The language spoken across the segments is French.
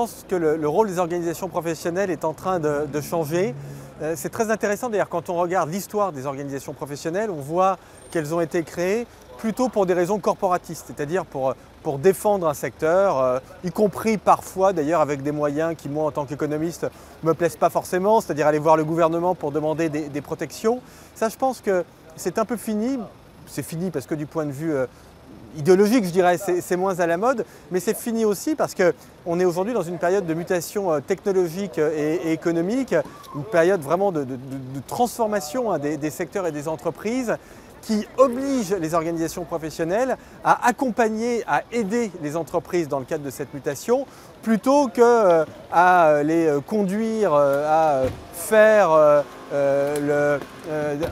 pense que le rôle des organisations professionnelles est en train de changer. C'est très intéressant d'ailleurs quand on regarde l'histoire des organisations professionnelles, on voit qu'elles ont été créées plutôt pour des raisons corporatistes, c'est-à-dire pour défendre un secteur, y compris parfois d'ailleurs avec des moyens qui moi en tant qu'économiste ne me plaisent pas forcément, c'est-à-dire aller voir le gouvernement pour demander des protections. Ça je pense que c'est un peu fini, c'est fini parce que du point de vue idéologique, je dirais, c'est moins à la mode, mais c'est fini aussi parce qu'on est aujourd'hui dans une période de mutation technologique et économique, une période vraiment de transformation des secteurs et des entreprises qui oblige les organisations professionnelles à accompagner, à aider les entreprises dans le cadre de cette mutation, plutôt qu'à les conduire à faire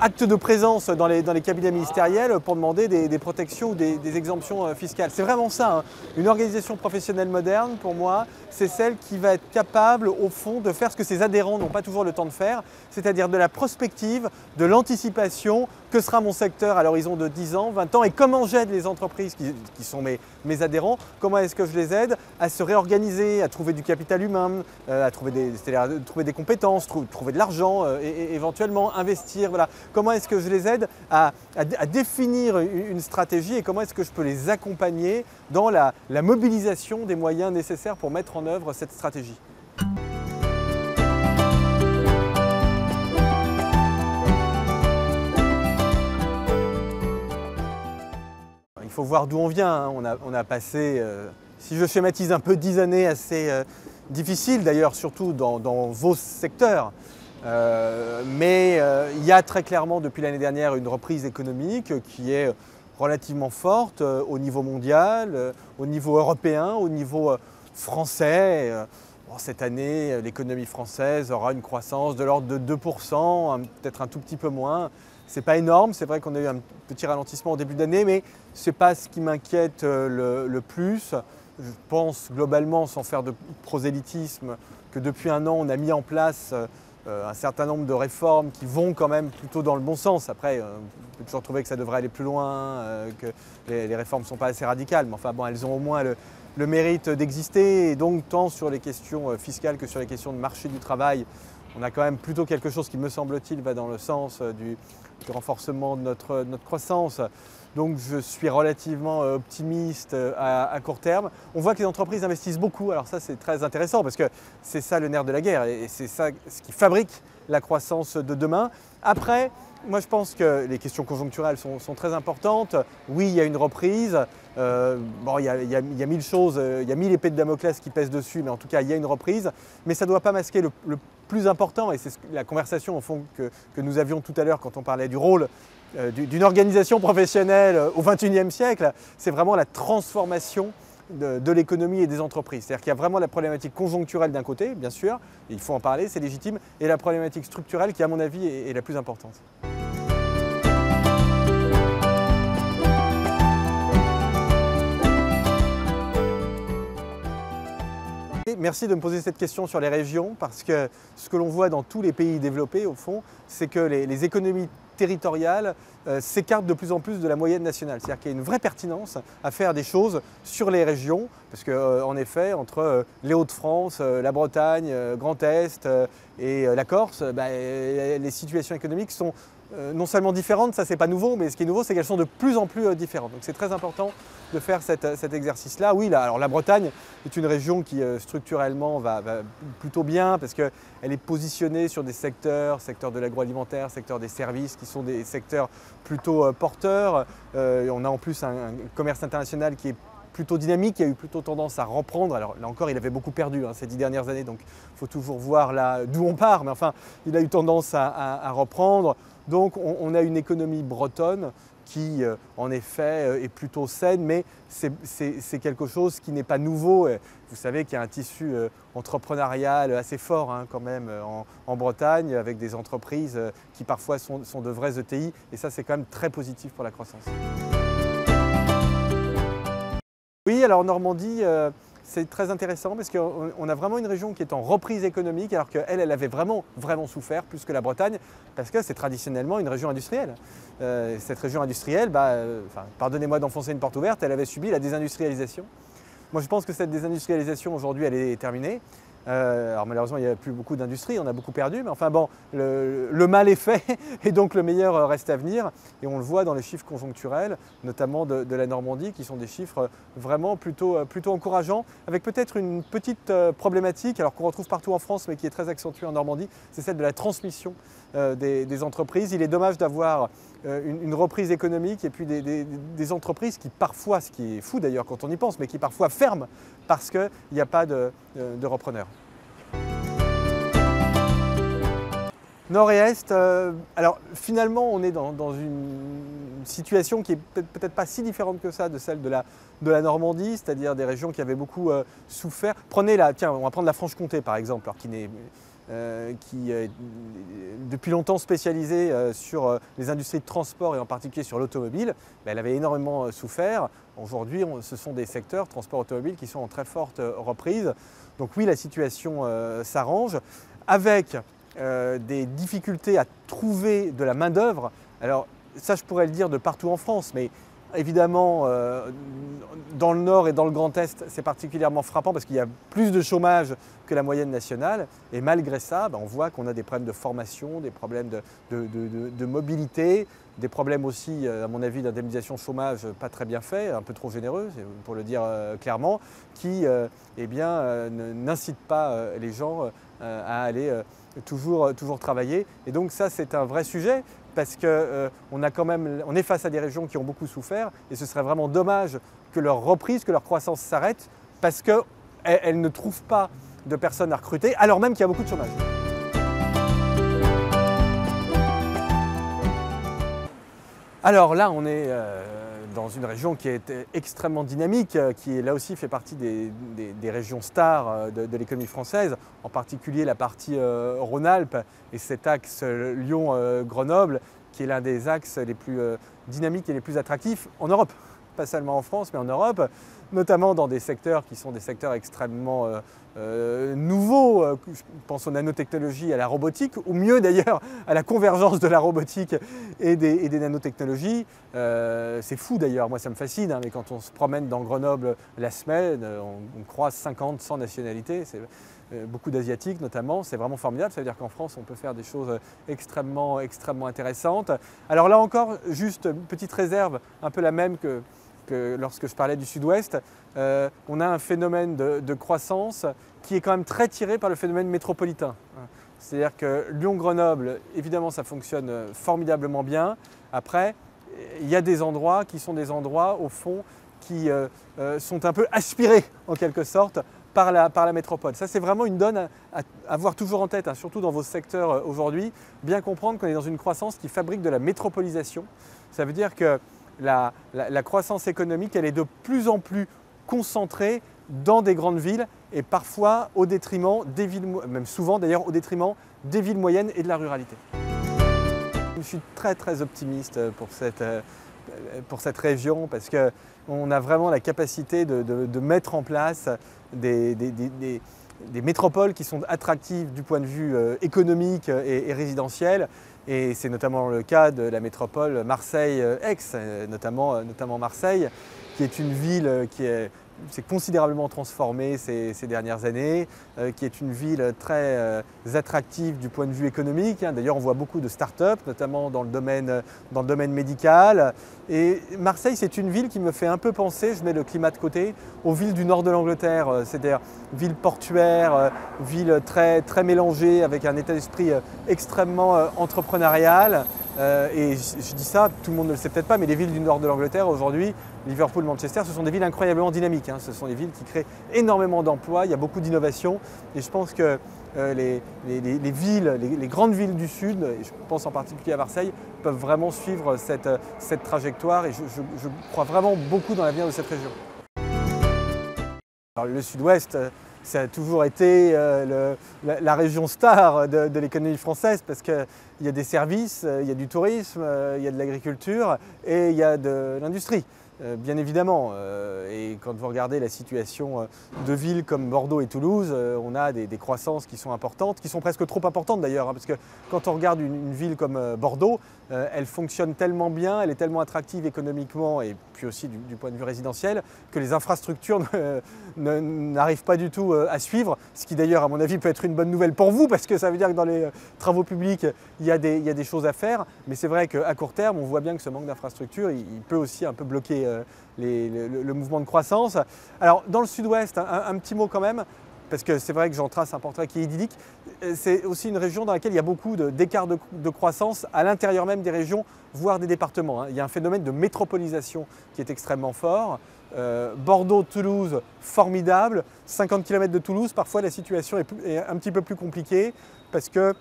acte de présence dans les cabinets ministériels pour demander des protections ou des exemptions fiscales. C'est vraiment ça, hein. Une organisation professionnelle moderne, pour moi, c'est celle qui va être capable, au fond, de faire ce que ses adhérents n'ont pas toujours le temps de faire, c'est-à-dire de la prospective, de l'anticipation, que sera mon secteur à l'horizon de 10 ans, 20 ans, et comment j'aide les entreprises qui sont mes adhérents, comment est-ce que je les aide à se réorganiser, à trouver du capital humain, à trouver des compétences, trouver de l'argent, et éventuellement investir. Voilà. Comment est-ce que je les aide à définir une stratégie et comment est-ce que je peux les accompagner dans la mobilisation des moyens nécessaires pour mettre en œuvre cette stratégie. Il faut voir d'où on vient, hein. On a passé, si je schématise un peu, 10 années assez difficiles, d'ailleurs surtout dans vos secteurs. Mais il y a très clairement depuis l'année dernière une reprise économique qui est relativement forte au niveau mondial, au niveau européen, au niveau français. Cette année, l'économie française aura une croissance de l'ordre de 2%, peut-être un tout petit peu moins. Ce n'est pas énorme, c'est vrai qu'on a eu un petit ralentissement au début d'année, mais ce n'est pas ce qui m'inquiète le plus. Je pense globalement, sans faire de prosélytisme, que depuis un an, on a mis en place un certain nombre de réformes qui vont quand même plutôt dans le bon sens. Après, on peut toujours trouver que ça devrait aller plus loin, que les réformes ne sont pas assez radicales, mais enfin bon, elles ont au moins le mérite d'exister. Et donc, tant sur les questions fiscales que sur les questions de marché du travail, on a quand même plutôt quelque chose qui, me semble-t-il, va dans le sens du renforcement de notre croissance. Donc je suis relativement optimiste à court terme. On voit que les entreprises investissent beaucoup, alors ça c'est très intéressant parce que c'est ça le nerf de la guerre et c'est ça ce qui fabrique la croissance de demain. Après, moi je pense que les questions conjoncturelles sont très importantes. Oui, il y a une reprise. Bon, il y a mille choses, il y a 1000 épées de Damoclès qui pèsent dessus, mais en tout cas il y a une reprise. Mais ça ne doit pas masquer le plus important, et c'est la conversation au fond que nous avions tout à l'heure quand on parlait du rôle d'une organisation professionnelle au XXIe siècle, c'est vraiment la transformation de l'économie et des entreprises. C'est-à-dire qu'il y a vraiment la problématique conjoncturelle d'un côté, bien sûr, et il faut en parler, c'est légitime, et la problématique structurelle qui, à mon avis, est la plus importante. Merci de me poser cette question sur les régions parce que ce que l'on voit dans tous les pays développés, au fond, c'est que les économies territoriales s'écartent de plus en plus de la moyenne nationale. C'est-à-dire qu'il y a une vraie pertinence à faire des choses sur les régions parce qu'en effet, entre les Hauts-de-France, la Bretagne, Grand Est et la Corse, les situations économiques sont non seulement différentes, ça c'est pas nouveau, mais ce qui est nouveau c'est qu'elles sont de plus en plus différentes. Donc c'est très important de faire cet exercice-là. Oui, alors la Bretagne est une région qui structurellement va plutôt bien parce qu'elle est positionnée sur des secteurs de l'agroalimentaire, secteur des services qui sont des secteurs plutôt porteurs. On a en plus un commerce international qui est plutôt dynamique, qui a eu plutôt tendance à reprendre. Alors là encore, il avait beaucoup perdu ces 10 dernières années, donc il faut toujours voir là d'où on part, mais enfin, il a eu tendance à reprendre. Donc on a une économie bretonne qui, en effet, est plutôt saine, mais c'est quelque chose qui n'est pas nouveau. Vous savez qu'il y a un tissu entrepreneurial assez fort quand même en Bretagne, avec des entreprises qui parfois sont de vrais ETI, et ça c'est quand même très positif pour la croissance. Oui, alors Normandie, c'est très intéressant parce qu'on a vraiment une région qui est en reprise économique alors qu'elle avait vraiment souffert plus que la Bretagne parce que c'est traditionnellement une région industrielle. Cette région industrielle, pardonnez-moi d'enfoncer une porte ouverte, elle avait subi la désindustrialisation. Moi, je pense que cette désindustrialisation, aujourd'hui, elle est terminée. Alors malheureusement, il n'y a plus beaucoup d'industrie, on a beaucoup perdu, mais enfin bon, le mal est fait et donc le meilleur reste à venir. Et on le voit dans les chiffres conjoncturels, notamment de la Normandie, qui sont des chiffres vraiment plutôt encourageants, avec peut-être une petite problématique, alors qu'on retrouve partout en France, mais qui est très accentuée en Normandie, c'est celle de la transmission des entreprises. Il est dommage d'avoir une reprise économique et puis des entreprises qui parfois, ce qui est fou d'ailleurs quand on y pense, mais qui parfois ferment parce qu'il n'y a pas de repreneurs. Nord et Est, alors finalement on est dans une situation qui est peut-être pas si différente que ça de celle de la Normandie, c'est-à-dire des régions qui avaient beaucoup souffert. Tiens, on va prendre la Franche-Comté par exemple, alors qui est depuis longtemps spécialisée sur les industries de transport et en particulier sur l'automobile. Elle avait énormément souffert. Aujourd'hui, ce sont des secteurs, transport automobile, qui sont en très forte reprise. Donc oui, la situation s'arrange avec des difficultés à trouver de la main-d'œuvre. Alors ça, je pourrais le dire de partout en France, mais évidemment, dans le Nord et dans le Grand Est, c'est particulièrement frappant parce qu'il y a plus de chômage que la moyenne nationale. Et malgré ça, on voit qu'on a des problèmes de formation, des problèmes de mobilité, des problèmes aussi, à mon avis, d'indemnisation chômage pas très bien fait, un peu trop généreux, pour le dire clairement, qui n'incitent pas les gens à aller toujours travailler. Et donc ça, c'est un vrai sujet parce qu'on est face à des régions qui ont beaucoup souffert et ce serait vraiment dommage que leur reprise, que leur croissance s'arrête parce qu'elles ne trouvent pas de personnes à recruter alors même qu'il y a beaucoup de chômage. Alors là, on est dans une région qui est extrêmement dynamique, qui là aussi fait partie des régions stars de l'économie française, en particulier la partie Rhône-Alpes et cet axe Lyon-Grenoble, qui est l'un des axes les plus dynamiques et les plus attractifs en Europe. Pas seulement en France, mais en Europe, notamment dans des secteurs qui sont des secteurs extrêmement nouveaux. Je pense aux nanotechnologies, à la robotique, ou mieux d'ailleurs à la convergence de la robotique et des nanotechnologies. C'est fou d'ailleurs, moi ça me fascine, mais quand on se promène dans Grenoble la semaine, on croise 50, 100 nationalités. Beaucoup d'Asiatiques notamment, c'est vraiment formidable, ça veut dire qu'en France on peut faire des choses extrêmement intéressantes. Alors là encore, juste une petite réserve, un peu la même que lorsque je parlais du Sud-Ouest, on a un phénomène de croissance qui est quand même très tiré par le phénomène métropolitain. C'est-à-dire que Lyon-Grenoble, évidemment ça fonctionne formidablement bien. Après, il y a des endroits qui sont des endroits au fond qui sont un peu aspirés en quelque sorte par la métropole. Ça, c'est vraiment une donne à avoir toujours en tête, surtout dans vos secteurs aujourd'hui. Bien comprendre qu'on est dans une croissance qui fabrique de la métropolisation. Ça veut dire que la croissance économique, elle est de plus en plus concentrée dans des grandes villes et parfois au détriment des villes, même souvent d'ailleurs au détriment des villes moyennes et de la ruralité. Je suis très optimiste pour cette région parce qu'on a vraiment la capacité de mettre en place des métropoles qui sont attractives du point de vue économique et résidentiel. Et c'est notamment le cas de la métropole Marseille-Aix, notamment Marseille, qui est une ville qui s'est considérablement transformée ces dernières années, qui est une ville très attractive du point de vue économique. D'ailleurs, on voit beaucoup de start-up, notamment dans le domaine médical. Et Marseille, c'est une ville qui me fait un peu penser, je mets le climat de côté, aux villes du nord de l'Angleterre, c'est-à-dire ville portuaire, ville très mélangée, avec un état d'esprit extrêmement entrepreneurial. Et je dis ça, tout le monde ne le sait peut-être pas, mais les villes du nord de l'Angleterre aujourd'hui, Liverpool, Manchester, ce sont des villes incroyablement dynamiques. Ce sont des villes qui créent énormément d'emplois, il y a beaucoup d'innovation. Et je pense que les grandes villes du Sud, et je pense en particulier à Marseille, peuvent vraiment suivre cette trajectoire. Et je crois vraiment beaucoup dans l'avenir de cette région. Alors, le Sud-Ouest, ça a toujours été la région star de l'économie française parce qu'il y a des services, il y a du tourisme, il y a de l'agriculture et il y a de l'industrie. bien évidemment. Et quand vous regardez la situation de villes comme Bordeaux et Toulouse, on a des croissances qui sont importantes, qui sont presque trop importantes d'ailleurs, hein, parce que quand on regarde une ville comme Bordeaux, elle fonctionne tellement bien, elle est tellement attractive économiquement et puis aussi du point de vue résidentiel, que les infrastructures n'arrivent pas du tout à suivre, ce qui d'ailleurs à mon avis peut être une bonne nouvelle pour vous, parce que ça veut dire que dans les travaux publics, il y a des choses à faire, mais c'est vrai qu'à court terme, on voit bien que ce manque d'infrastructures, il peut aussi un peu bloquer le mouvement de croissance. Alors dans le sud-ouest, un petit mot quand même, parce que c'est vrai que j'en trace un portrait qui est idyllique, c'est aussi une région dans laquelle il y a beaucoup d'écarts de croissance à l'intérieur même des régions, voire des départements, hein. Il y a un phénomène de métropolisation qui est extrêmement fort. Bordeaux, Toulouse, formidable. 50 km de Toulouse, parfois la situation est un petit peu plus compliquée parce que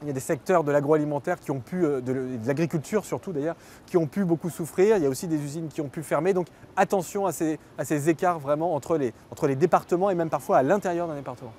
il y a des secteurs de l'agroalimentaire qui ont pu, de l'agriculture surtout d'ailleurs, qui ont pu beaucoup souffrir. Il y a aussi des usines qui ont pu fermer. Donc attention à ces écarts vraiment entre les départements et même parfois à l'intérieur d'un département.